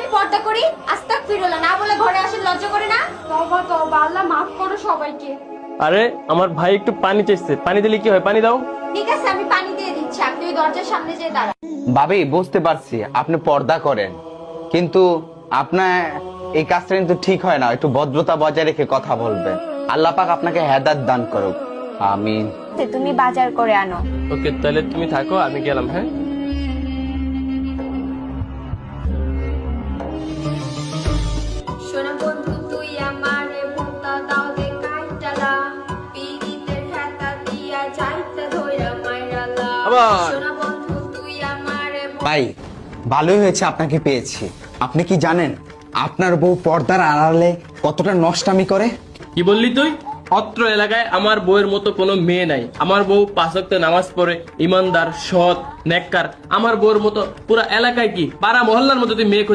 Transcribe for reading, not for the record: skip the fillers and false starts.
আমি পর্দা করি, আস্তাগফিরুল্লাহ না বলে ঘরে আসেন, লজ্জা করে না? তওবা তওবা, আল্লাহ মাফ করো সবাইকে। আরে আমার ভাই একটু পানি চাইছে, পানি দিলে কি হয়? পানি দাও। ঠিক আছে আমি পানি দিয়ে দিচ্ছি, আপনি ওই দরজার সামনে যেয়ে দাঁড়ান। ভাবি বুঝতে পারছি আপনি পর্দা করেন, কিন্তু আপনার এই কাজটা কিন্তু ঠিক হয় না। একটু ভদ্রতা বজায় রেখে কথা বলবেন। আল্লাহ পাক আপনাকে হেদায়েত দান করুক, আমিন। তুমি বাজার করে আনো। ওকে, তাহলে তুমি থাকো, আমি গেলাম। হ্যাঁ, শোনা বন্ধু তুই আমারে ভুলতা দাও দে কাইটালা, পীড়িতের খাতা দিয়া যাইতা ধইরা মাইরালা। আবার? শোনা বন্ধু তুই আমারে ভাই ভালোই হয়েছে আপনাকে পেয়েছি। আপনি কি জানেন আপনার বউ পর্দার আড়ালে কতটা নষ্টামি করে? কি বললি তুই? অত্র এলাকায় আমার বউয়ের মতো কোনো মেয়ে নাই। আমার বউ 5 ওয়াক্ত নামাজ পড়ে, ইমানদার, সৎ, নেককার। আমার বউয়ের মতো পুরা এলাকায় কি পাড়া মহল্লার মতো তুই মেয়ে